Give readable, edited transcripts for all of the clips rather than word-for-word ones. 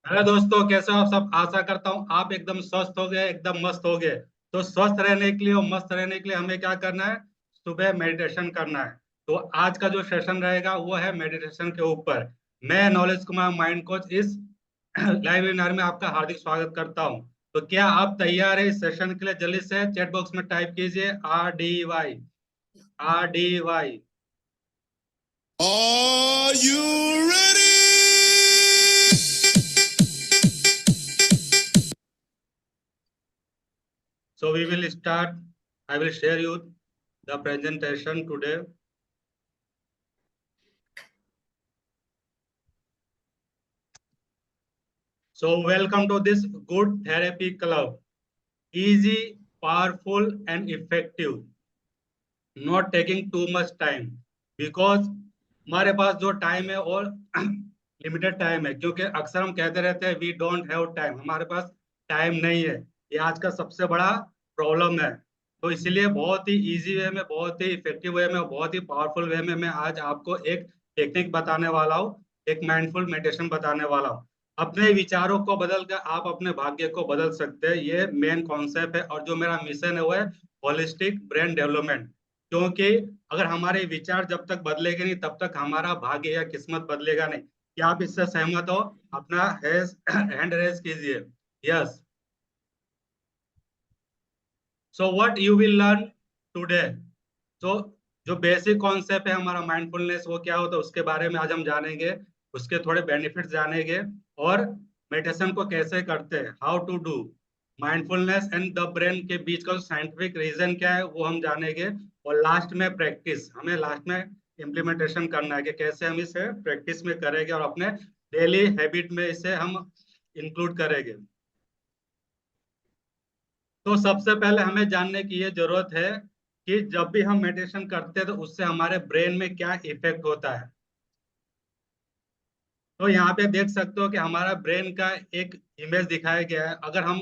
Hello दोस्तों, कैसे हो आप सब। आशा करता हूँ आप एकदम स्वस्थ हो गए, एकदम मस्त हो गए। तो स्वस्थ रहने के लिए और मस्त रहने के लिए हमें क्या करना है? सुबह मेडिटेशन करना है। तो आज का जो सेशन रहेगा वो है मेडिटेशन के ऊपर। मैं नॉलेज कुमार, माइंड कोच, इस लाइव वेबिनार में आपका हार्दिक स्वागत करता हूँ। तो क्या आप तैयार है इस सेशन के लिए? जल्दी से चैट बॉक्स में टाइप कीजिए RDY, RDY। Are you ready? So we will start. I will share you the presentation today. So welcome to this good therapy club. Easy, powerful and effective. Not taking too much time. Because हमारे पास जो time है और limited time है, क्योंकि अक्सर हम कहते रहते हैं वी डोंट हैव टाइम, हमारे पास टाइम नहीं है। ये आज का सबसे बड़ा प्रॉब्लम है। तो इसलिए बहुत ही इजी वे में, बहुत ही इफेक्टिव वे में, बहुत ही पावरफुल वे में मैं आज आपको एक टेक्निक बताने वाला हूँ, एक माइंडफुल मेडिटेशन बताने वाला हूँ। अपने विचारों को बदल कर आप अपने भाग्य को बदल सकते हैं, ये मेन कॉन्सेप्ट है। और जो मेरा मिशन है वो है होलिस्टिक ब्रेन डेवलपमेंट। क्योंकि अगर हमारे विचार जब तक बदलेंगे नहीं तब तक हमारा भाग्य या किस्मत बदलेगा नहीं। क्या आप इससे सहमत हो? अपना हैंड रेज कीजिए। Yes. So what you will learn today. तो जो बेसिक कॉन्सेप्ट है हमारा माइंडफुलनेस, वो क्या होता है उसके बारे में आज हम जानेंगे। उसके थोड़े बेनिफिट्स जानेंगे। और मेडिटेशन को कैसे करते हैं, how to do. Mindfulness and the brain के बीच का साइंटिफिक रीजन क्या है वो हम जानेंगे। और लास्ट में प्रैक्टिस, हमें लास्ट में इम्प्लीमेंटेशन करना है कि कैसे हम इसे प्रैक्टिस में करेंगे और अपने डेली हैबिट में इसे हम इंक्लूड करेंगे। तो सबसे पहले हमें जानने की ये जरूरत है कि जब भी हम मेडिटेशन करते हैं तो उससे हमारे ब्रेन में क्या इफेक्ट होता है। तो यहाँ पे देख सकते हो कि हमारा ब्रेन का एक इमेज दिखाया गया है। अगर हम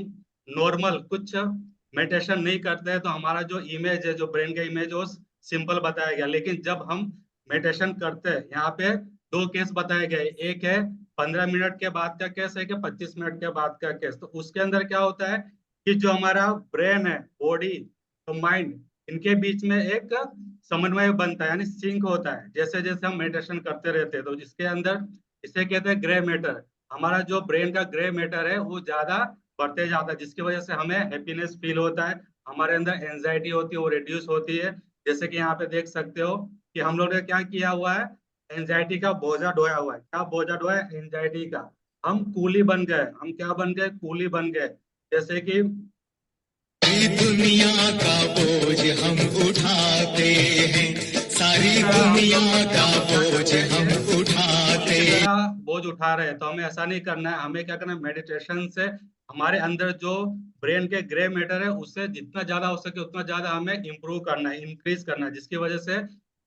नॉर्मल कुछ मेडिटेशन नहीं करते हैं तो हमारा जो इमेज है, जो ब्रेन का इमेज, वो सिंपल बताया गया। लेकिन जब हम मेडिटेशन करते हैं, यहाँ पे दो केस बताए गए। एक है 15 मिनट के बाद का केस, एक है 25 मिनट के बाद का केस। तो उसके अंदर क्या होता है कि जो हमारा ब्रेन है, बॉडी तो माइंड, इनके बीच में एक समन्वय बनता है, यानी सिंक होता है। जैसे जैसे हम मेडिटेशन करते रहते हैं तो जिसके अंदर, इसे कहते हैं ग्रे मैटर। हमारा जो ब्रेन का ग्रे मैटर है वो ज्यादा बढ़ते जाता है, जिसकी वजह से हमें हैप्पीनेस फील होता है। हमारे अंदर एंजाइटी होती है वो रिड्यूस होती है। जैसे कि यहाँ पे देख सकते हो कि हम लोग ने क्या किया हुआ है, एंजाइटी का बोझा ढोया हुआ है। क्या बोझा ढोया है? एंजाइटी का। हम कूली बन गए। हम क्या बन गए? कूली बन गए। जैसे कि सारी दुनिया का बोझ हम उठाते हैं, सारी दुनिया का बोझ हम उठाते की हैं। तरह बोझ उठा रहे हैं। तो हमें ऐसा नहीं करना है। हमें क्या करना है, मेडिटेशन से हमारे अंदर जो ब्रेन के ग्रे मैटर है उससे जितना ज्यादा हो सके उतना ज्यादा हमें इंप्रूव करना है, इंक्रीज करना है, जिसकी वजह से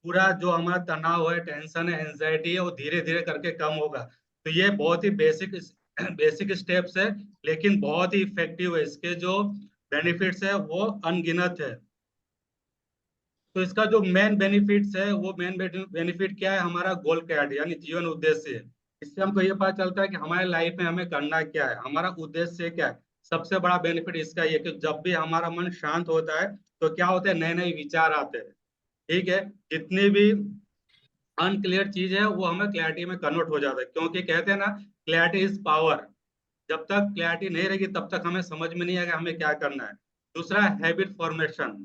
पूरा जो हमारा तनाव है, टेंशन है, एंजाइटी है, वो धीरे धीरे करके कम होगा। तो ये बहुत ही बेसिक बेसिक स्टेप्स है, लेकिन बहुत ही इफेक्टिव है। इसके जो बेनिफिट्स है वो अनगिनत है। तो इसका जो मेन बेनिफिट्स है, वो मेन बेनिफिट क्या है, हमारा गोल क्या है, यानी जीवन उद्देश्य है। इससे हमको ये पता चलता है कि हमारे लाइफ में हमें करना क्या है, हमारा उद्देश्य क्या है। सबसे बड़ा बेनिफिट इसका ये कि जब भी हमारा मन शांत होता है तो क्या होता है, नए नए विचार आते हैं। ठीक है। जितनी भी अनक्लियर चीज है वो हमें क्लैरिटी में कन्वर्ट हो जाता है, क्योंकि कहते हैं ना, क्लैरिटी इज पावर। जब तक क्लैरिटी नहीं रहेगी तब तक हमें समझ में नहीं आएगा हमें क्या करना है। दूसरा, हैबिट फॉर्मेशन।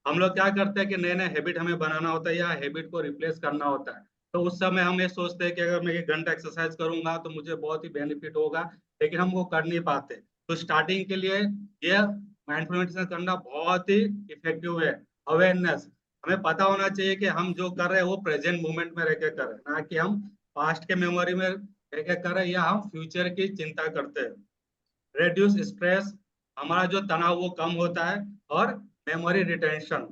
हम लोग क्या करते हैं कि नए नए हैबिट हमें बनाना होता है या हैबिट को रिप्लेस करना होता है। तो उस समय हम ये सोचते हैं कि अगर मैं 1 घंटा एक्सरसाइज करूंगा तो मुझे बहुत ही बेनिफिट होगा, लेकिन हम वो कर नहीं पाते। तो स्टार्टिंग के लिए ये माइंडफुल मेडिटेशन करना बहुत ही इफेक्टिव है। अवेयरनेस, हमें पता होना चाहिए कि हम जो कर रहे हैं वो प्रेजेंट मोमेंट में रह के कर रहे हैं, ना कि हम पास्ट के मेमोरी में रह के कर रहे हैं या हम फ्यूचर की चिंता करते हैं। रेड्यूस स्ट्रेस, हमारा जो तनाव वो कम होता है। और मेमोरी रिटेंशन,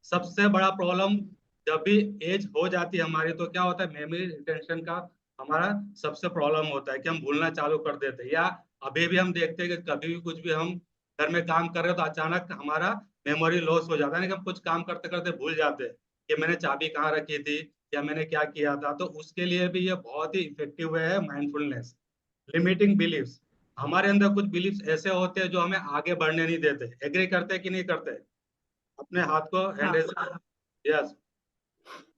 सबसे बड़ा प्रॉब्लम जब भी एज हो जाती है हमारी तो क्या होता है, मेमोरी रिटेंशन का हमारा सबसे प्रॉब्लम होता है कि हम भूलना चालू कर देते हैं। या अभी भी हम देखते हैं कि कभी भी कुछ भी हम घर में काम कर रहे हो तो अचानक हमारा मेमोरी लॉस हो जाता है, कि हम कुछ काम करते करते भूल जाते हैं कि मैंने चाबी कहाँ रखी थी या मैंने क्या किया था। तो उसके लिए भी ये बहुत ही इफेक्टिव है माइंडफुलनेस। लिमिटिंग बिलीव्स, हमारे अंदर कुछ बिलीफ्स ऐसे होते हैं जो हमें आगे बढ़ने नहीं देते। एग्री करते हैं कि नहीं करते? अपने हाथ को हैंड हाँ। रेज। यस।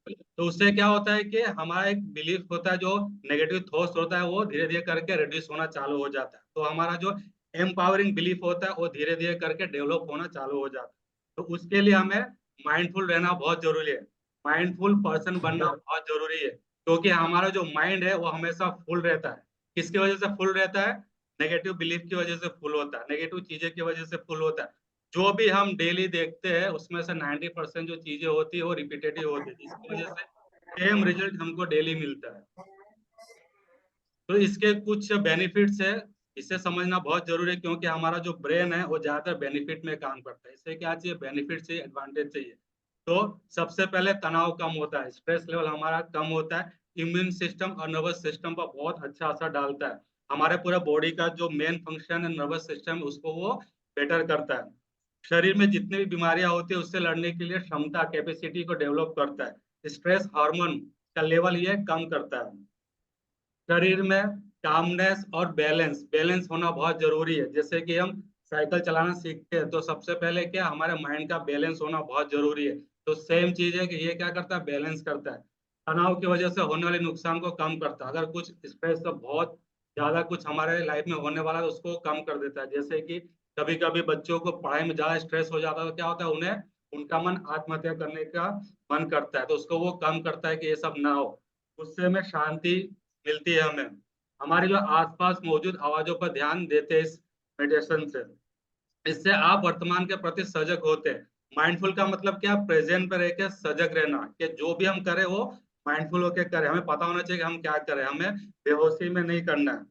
तो उससे क्या होता है कि हमारा एक बिलीफ होता है, जो नेगेटिव थॉट्स होता है वो धीरे धीरे करके रिड्यूस होना चालू हो जाता है। तो हमारा जो एम्पावरिंग बिलीफ होता है वो धीरे धीरे करके डेवलप होना चालू हो जाता है। तो उसके लिए हमें माइंडफुल रहना बहुत जरूरी है। माइंडफुल पर्सन बनना बहुत जरूरी है, क्योंकि हमारा जो माइंड है वो हमेशा फुल रहता है। किसकी वजह से फुल रहता है? नेगेटिव बिलीफ की वजह से फुल होता है, नेगेटिव चीजें की वजह से फुल होता है। जो भी हम डेली देखते हैं उसमें से 90% जो चीजें होती है वो रिपीटेटिव होती है, जिसकी वजह से सेम रिजल्ट हमको डेली मिलता है। तो इसके कुछ बेनिफिट्स है, इसे समझना बहुत जरूरी है, क्योंकि हमारा जो ब्रेन है वो ज्यादातर बेनिफिट में काम करता है। इससे क्या चाहिए? बेनिफिट चाहिए, एडवांटेज चाहिए। तो सबसे पहले तनाव कम होता है, स्ट्रेस लेवल हमारा कम होता है, इम्यून सिस्टम और नर्वस सिस्टम पर बहुत अच्छा असर डालता है। हमारे पूरे बॉडी का जो मेन फंक्शन है नर्वस सिस्टम, उसको वो बेटर करता है। शरीर में जितनी भी बीमारियां होती है उससे लड़ने के लिए क्षमता, कैपेसिटी को डेवलप करता है। स्ट्रेस हार्मोन का लेवल ये कम करता है। शरीर में कामनेस और बैलेंस बैलेंस होना बहुत जरूरी है। जैसे कि हम साइकिल चलाना सीखते हैं तो सबसे पहले क्या, हमारे माइंड का बैलेंस होना बहुत जरूरी है। तो सेम चीज है कि ये क्या करता है? बैलेंस करता है। तनाव की वजह से होने वाले नुकसान को कम करता है। अगर कुछ स्ट्रेस तो बहुत ज्यादा कुछ हमारे लाइफ में होने वाला है तो उसको कम कर देता है। जैसे कि कभी कभी बच्चों को पढ़ाई में ज्यादा स्ट्रेस हो जाता है तो क्या होता है, उन्हें उनका मन आत्महत्या करने का मन करता है। तो उसको वो कम करता है कि ये सब ना हो। उससे हमें शांति मिलती है। हमें हमारे जो आसपास मौजूद आवाजों पर ध्यान देते हैं इस मेडिटेशन से। इससे आप वर्तमान के प्रति सजग होते हैं। माइंडफुल का मतलब क्या? प्रेजेंट पे रह के सजग रहना, कि जो भी हम करें वो माइंडफुल होके करें। हमें पता होना चाहिए कि हम क्या करें, हमें बेहोशी में नहीं करना है।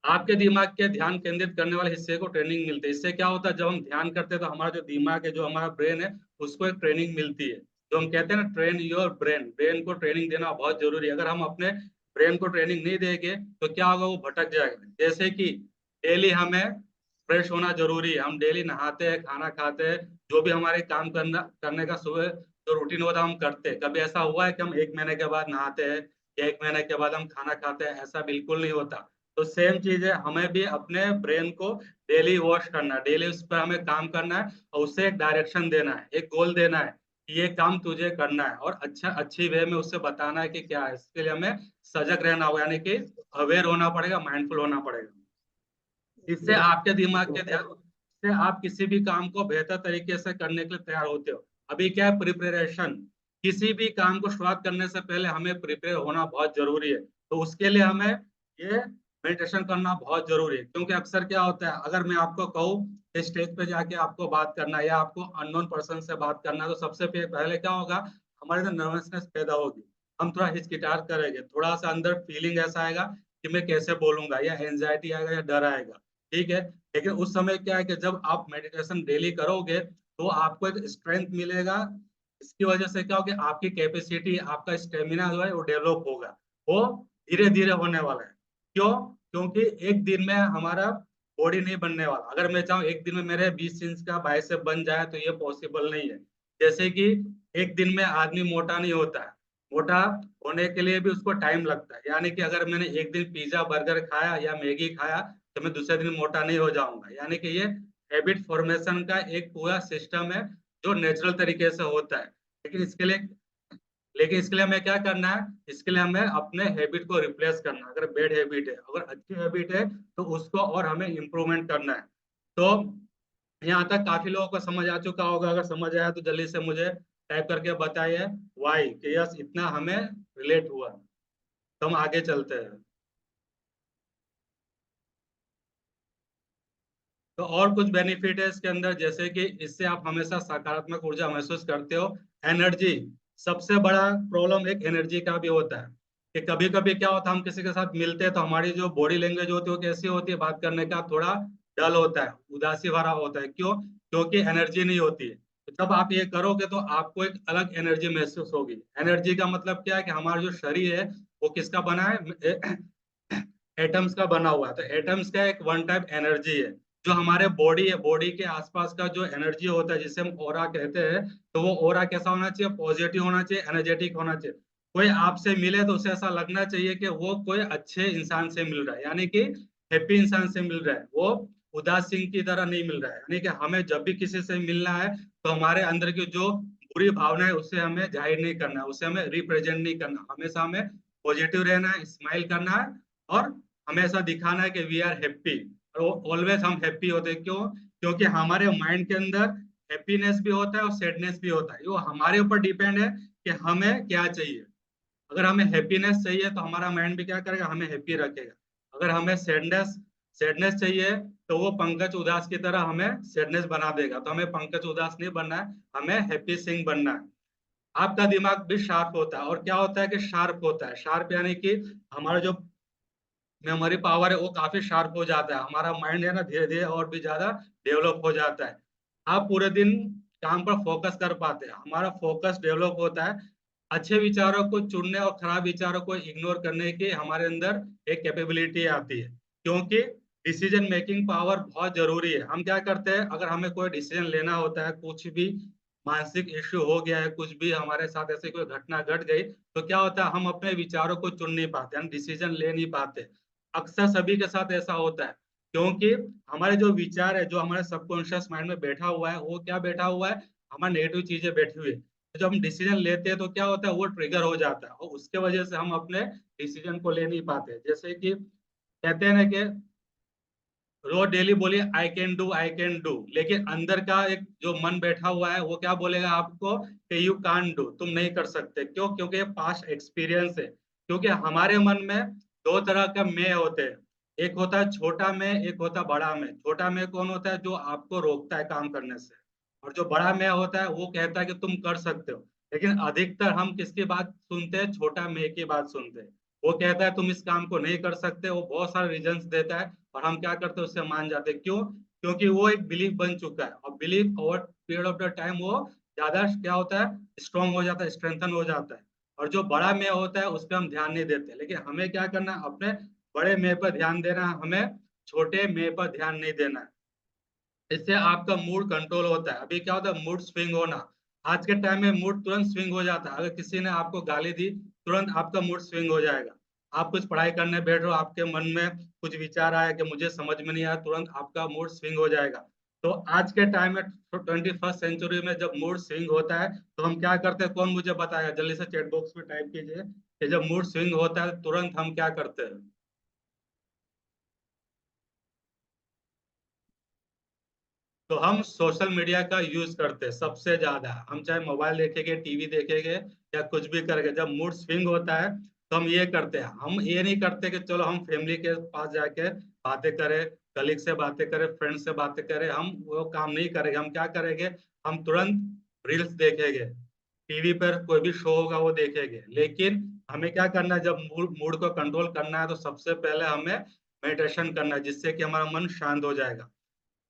आपके दिमाग के ध्यान केंद्रित करने वाले हिस्से को ट्रेनिंग मिलती है। इससे क्या होता है, जब हम ध्यान करते हैं तो हमारा जो दिमाग है, जो हमारा ब्रेन है, उसको एक ट्रेनिंग मिलती है। जो हम कहते हैं ना, ट्रेन योर ब्रेन, ब्रेन को ट्रेनिंग देना बहुत जरूरी है। अगर हम अपने ब्रेन को ट्रेनिंग नहीं देंगे तो क्या होगा, वो भटक जाएगा। जैसे कि डेली हमें फ्रेश होना जरूरी है। हम डेली नहाते हैं, खाना खाते हैं, जो भी हमारे काम करने का सुबह जो रूटीन होता है हम करते हैं। कभी ऐसा हुआ है कि हम 1 महीने के बाद नहाते हैं या 1 महीने के बाद हम खाना खाते हैं? ऐसा बिल्कुल नहीं होता। तो सेम चीज है, हमें भी अपने ब्रेन को डेली वॉश करना है, डेली उस पर हमें काम करना है और उससे एक डायरेक्शन देना है, एक गोल देना है कि ये काम तुझे करना है, और अच्छी वे में उससे बताना है कि क्या है। इसके लिए हमें सजग रहना होगा, यानी कि अवेयर होना पड़ेगा, माइंडफुल होना पड़ेगा। इससे आपके दिमाग के ध्यान से आप किसी भी काम को बेहतर तरीके से करने के लिए तैयार होते हो। अभी क्या है, प्रिपरेशन। किसी भी काम को शुरुआत करने से पहले हमें प्रिपेयर होना बहुत जरूरी है। तो उसके लिए हमें ये मेडिटेशन करना बहुत जरूरी है। क्योंकि अक्सर क्या होता है, अगर मैं आपको कहूँ स्टेज पे जाके आपको बात करना है या आपको अननोन पर्सन से बात करना है, तो सबसे पहले क्या होगा, हमारे अंदर नर्वसनेस पैदा होगी। हम थोड़ा हिचकिचाहट करेंगे, थोड़ा सा अंदर फीलिंग ऐसा आएगा कि मैं कैसे बोलूंगा, या एंजाइटी आएगा या डर आएगा। ठीक है। लेकिन उस समय क्या है कि जब आप मेडिटेशन डेली करोगे तो आपको एक स्ट्रेंथ मिलेगा। इसकी वजह से क्या होगा, आपकी कैपेसिटी, आपका स्टेमिना जो है वो डेवलप होगा। वो धीरे धीरे होने वाला है। क्यों? क्योंकि एक दिन में हमारा बॉडी नहीं बनने वाला। अगर मैं चाहूँ एक दिन में मेरे 20 इंच का बाइसेप बन जाए तो ये पॉसिबल नहीं है। जैसे कि एक दिन में आदमी मोटा नहीं होता है, मोटा होने के लिए भी उसको टाइम लगता है। यानी कि अगर मैंने एक दिन पिज्जा बर्गर खाया या मैगी खाया तो मैं दूसरे दिन मोटा नहीं हो जाऊंगा। यानी कि ये हैबिट फॉर्मेशन का एक पूरा सिस्टम है जो नेचुरल तरीके से होता है। लेकिन इसके लिए लेकिन इसके लिए हमें क्या करना है, इसके लिए हमें अपने हैबिट को रिप्लेस करना है। अगर बैड हैबिट है, अगर अच्छी हैबिट है तो उसको और हमें इम्प्रूवमेंट करना है। तो यहाँ तक काफी लोगों को समझ आ चुका होगा। अगर समझ आया तो जल्दी से मुझे टाइप करके बताइए वाई, कि यस इतना हमें रिलेट हुआ। तो हम आगे चलते हैं। तो और कुछ बेनिफिट है इसके अंदर, जैसे कि इससे आप हमेशा सकारात्मक ऊर्जा महसूस करते हो। एनर्जी, सबसे बड़ा प्रॉब्लम एक एनर्जी का भी होता है। कि कभी कभी क्या होता है, हम किसी के साथ मिलते हैं तो हमारी जो बॉडी लैंग्वेज होती है वो कैसी होती है, बात करने का थोड़ा डल होता है, उदासी भरा होता है। क्यों? क्योंकि एनर्जी नहीं होती है। तो जब आप ये करोगे तो आपको एक अलग एनर्जी महसूस होगी। एनर्जी का मतलब क्या है कि हमारा जो शरीर है वो किसका बना है, एटम्स का बना हुआ है। तो एटम्स का एक वन टाइप एनर्जी है। जो हमारे बॉडी है, बॉडी के आसपास का जो एनर्जी होता है जिसे हम ऑरा कहते हैं, तो वो ऑरा कैसा होना चाहिए? पॉजिटिव होना चाहिए, एनर्जेटिक होना चाहिए। कोई आपसे मिले तो उसे ऐसा लगना चाहिए कि वो कोई अच्छे इंसान से मिल रहा है। यानी कि हैप्पी इंसान से मिल रहा है, वो उदासीन की तरह नहीं मिल रहा है। यानी कि हमें जब भी किसी से मिलना है तो हमारे अंदर की जो बुरी भावना है उसे हमें जाहिर नहीं करना है, उसे हमें रिप्रेजेंट नहीं करना, हमेशा हमें पॉजिटिव रहना है, स्माइल करना है और हमेशा दिखाना है कि वी आर हैप्पी। ऑलवेज हम हैप्पी होते हैं, क्यों? क्योंकि हमारे माइंड के अंदर हैप्पीनेस भी होता है और सैडनेस भी होता है, वो हमारे ऊपर डिपेंड है कि हमें क्या चाहिए। अगर हमें हैप्पीनेस चाहिए तो हमारा माइंड भी क्या करेगा, हमें हैप्पी रखेगा। अगर हमें सैडनेस सैडनेस चाहिए तो वो पंकज उदास की तरह हमें सैडनेस बना देगा। तो हमें पंकज उदास नहीं बनना है, हमें हैप्पी सिंह बनना है। आपका दिमाग भी शार्प होता है, और क्या होता है कि शार्प होता है, शार्प यानी कि हमारा जो मेमोरी पावर है वो काफी शार्प हो जाता है, हमारा माइंड है ना धीरे धीरे और भी ज्यादा डेवलप हो जाता है। आप पूरे दिन काम पर फोकस कर पाते हैं, हमारा फोकस डेवलप होता है। अच्छे विचारों को चुनने और खराब विचारों को इग्नोर करने की हमारे अंदर एक कैपेबिलिटी आती है, क्योंकि डिसीजन मेकिंग पावर बहुत जरूरी है। हम क्या करते हैं, अगर हमें कोई डिसीजन लेना होता है, कुछ भी मानसिक इश्यू हो गया है, कुछ भी हमारे साथ ऐसी कोई घटना घट गई, तो क्या होता है, हम अपने विचारों को चुन नहीं पाते, हम डिसीजन ले नहीं पाते। अक्सर सभी के साथ ऐसा होता है, क्योंकि हमारे जो विचार है, जो हमारे सबकॉन्शियस माइंड में बैठा हुआ है, वो क्या बैठा हुआ है, हमारी नेगेटिव चीजें बैठी हुई है। तो जब हम डिसीजन लेते हैं तो क्या होता है, वो ट्रिगर हो जाता है और उसके वजह से हम अपने डिसीजन को ले नहीं पाते। जैसे कि कहते हैं ना कि रोज डेली बोलिए I can do, I can do, लेकिन अंदर का एक जो मन बैठा हुआ है वो क्या बोलेगा आपको कि यू कान डू, तुम नहीं कर सकते। क्यों? क्योंकि ये पास्ट एक्सपीरियंस है। क्योंकि हमारे मन में दो तरह का मैं होते हैं, एक होता है छोटा मैं, एक होता है बड़ा मैं। छोटा मैं कौन होता है, जो आपको रोकता है काम करने से, और जो बड़ा मैं होता है वो कहता है कि तुम कर सकते हो। लेकिन अधिकतर हम किसकी बात सुनते हैं, छोटा मैं की बात सुनते हैं। वो कहता है तुम इस काम को नहीं कर सकते, वो बहुत सारे रीजंस देता है और हम क्या करते हैं, उससे मान जाते हैं। क्यों? क्योंकि वो एक बिलीफ बन चुका है, और belief over period of the time वो ज्यादा क्या होता है, स्ट्रॉन्ग हो जाता है, स्ट्रेंथन हो जाता है। और जो बड़ा मैं होता है उस पर हम ध्यान नहीं देते। लेकिन हमें क्या करना है, अपने बड़े मैं पर ध्यान देना है, हमें छोटे मैं पर ध्यान नहीं देना है। इससे आपका मूड कंट्रोल होता है। अभी क्या होता है, मूड स्विंग होना, आज के टाइम में मूड तुरंत स्विंग हो जाता है। अगर किसी ने आपको गाली दी, तुरंत आपका मूड स्विंग हो जाएगा। आप कुछ पढ़ाई करने बैठ रहे हो, आपके मन में कुछ विचार आया कि मुझे समझ में नहीं आया, तुरंत आपका मूड स्विंग हो जाएगा। तो आज के टाइम में 21st सेंचुरी में जब मूड स्विंग होता है तो हम क्या करते हैं, कौन मुझे बताएगा? जल्दी से चैट बॉक्स में टाइप कीजिए कि जब मूड स्विंग होता है तुरंत हम क्या करते हैं। तो हम सोशल मीडिया का यूज करते हैं सबसे ज्यादा। हम चाहे मोबाइल देखेंगे, टीवी देखेंगे या कुछ भी करेंगे, जब मूड स्विंग होता है तो हम ये करते हैं। हम ये नहीं करते कि चलो हम फैमिली के पास जाके बातें करें, कलीग से बातें करें, फ्रेंड से बातें करें, हम वो काम नहीं करेंगे। हम क्या करेंगे, हम तुरंत रील्स देखेंगे, टीवी पर कोई भी शो होगा वो देखेंगे। लेकिन हमें क्या करना है, जब मूड मूड को कंट्रोल करना है तो सबसे पहले हमें मेडिटेशन करना है, जिससे कि हमारा मन शांत हो जाएगा।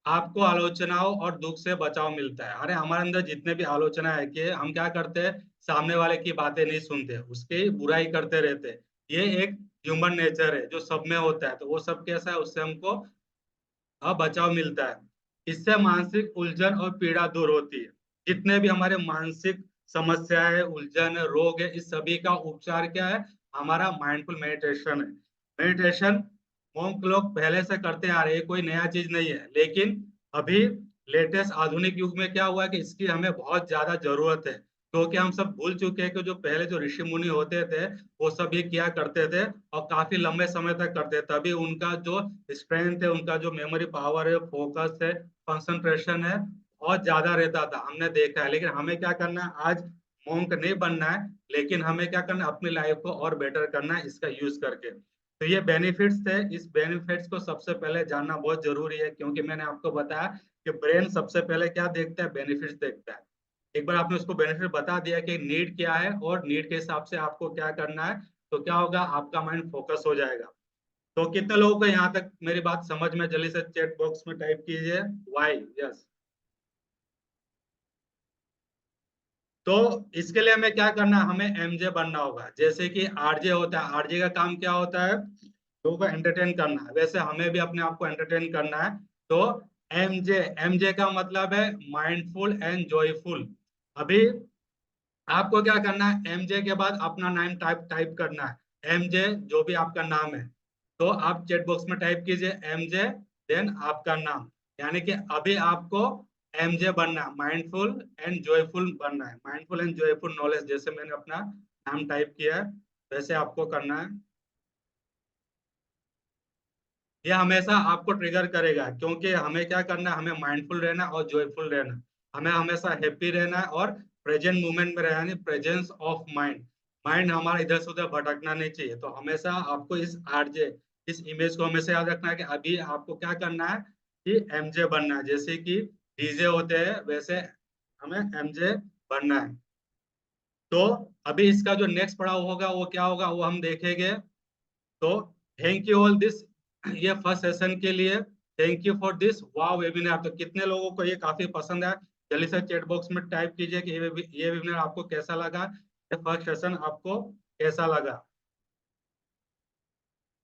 आपको आलोचनाओं और दुख से बचाव मिलता है। अरे हमारे अंदर जितने भी आलोचना है, कि हम क्या करते हैं, सामने वाले की बातें नहीं सुनते, उसकी बुराई करते रहते हैं। ये एक ह्यूमन नेचर है जो सब में होता है। तो वो सब कैसा है, उससे हमको बचाव मिलता है। इससे मानसिक उलझन और पीड़ा दूर होती है। जितने भी हमारे मानसिक समस्याएं, उलझन, रोग है, इस सभी का उपचार क्या है, हमारा माइंडफुल मेडिटेशन है। मेडिटेशन मोंक लोग पहले से करते आ रहे हैं, कोई नया चीज नहीं है। लेकिन अभी लेटेस्ट आधुनिक युग में क्या हुआ है कि इसकी हमें बहुत ज्यादा जरूरत है, क्योंकि हम सब भूल चुके हैं कि जो पहले जो ऋषि मुनि होते थे वो सब ये किया करते थे और काफी लंबे समय तक करते थे। तभी उनका जो स्ट्रेंथ है, उनका जो मेमोरी पावर है, फोकस है, कंसंट्रेशन है, बहुत ज्यादा रहता था, हमने देखा है। लेकिन हमें क्या करना है, आज मोंक नहीं बनना है, लेकिन हमें क्या करना है, अपनी लाइफ को और बेटर करना है इसका यूज करके। तो ये बेनिफिट्स है, इस बेनिफिट्स को सबसे पहले जानना बहुत जरूरी है, क्योंकि मैंने आपको बताया कि ब्रेन सबसे पहले क्या देखता है, बेनिफिट्स देखता है। एक बार आपने उसको बेनिफिट बता दिया कि नीड क्या है और नीड के हिसाब से आपको क्या करना है, तो क्या होगा, आपका माइंड फोकस हो जाएगा। तो कितने लोगों को यहाँ तक मेरी बात समझ में, जल्दी से चैट बॉक्स में टाइप कीजिए वाई। यस। तो इसके लिए हमें क्या करना है, हमें एमजे बनना होगा। जैसे कि आरजे होता है, आरजे का काम क्या होता है, लोगों को एंटरटेन करना है, वैसे हमें भी अपने आप को एंटरटेन करना है। तो एमजे, एमजे का मतलब है माइंडफुल एंड जॉयफुल। अभी आपको क्या करना है, एमजे के बाद अपना नाम टाइप टाइप करना है, एमजे जो भी आपका नाम है। तो आप चैट बॉक्स में टाइप कीजिए MJ देन आपका नाम, यानी कि अभी आपको MJ बनना है, माइंडफुल एंड जॉयफुल बनना है। माइंडफुल एंड जॉयफुल नॉलेज, जैसे मैंने अपना नाम टाइप किया है वैसे आपको करना है। ये हमेशा आपको ट्रिगर करेगा, क्योंकि हमें क्या करना है, हमें माइंडफुल रहना है और जॉयफुल रहना है। हमें हमेशा हैप्पी रहना है और प्रेजेंट मोमेंट में रहना है, प्रेजेंस ऑफ माइंड। माइंड हमारा इधर से उधर भटकना नहीं चाहिए। तो हमेशा आपको इस इमेज को हमेशा याद रखना है कि अभी आपको क्या करना है कि MJ बनना है। जैसे कि DJ होते हैं वैसे हमें MJ बनना है। तो अभी इसका जो नेक्स्ट पड़ाव होगा वो क्या होगा वो हम देखेंगे। तो थैंक यू ऑल दिस, ये फर्स्ट सेशन के लिए thank you for this wow webinar. तो कितने लोगों को ये काफी पसंद है, जल्दी से चैट बॉक्स में टाइप कीजिए कि ये वेबिनार आपको कैसा लगा, ये फर्स्ट सेशन आपको कैसा लगा।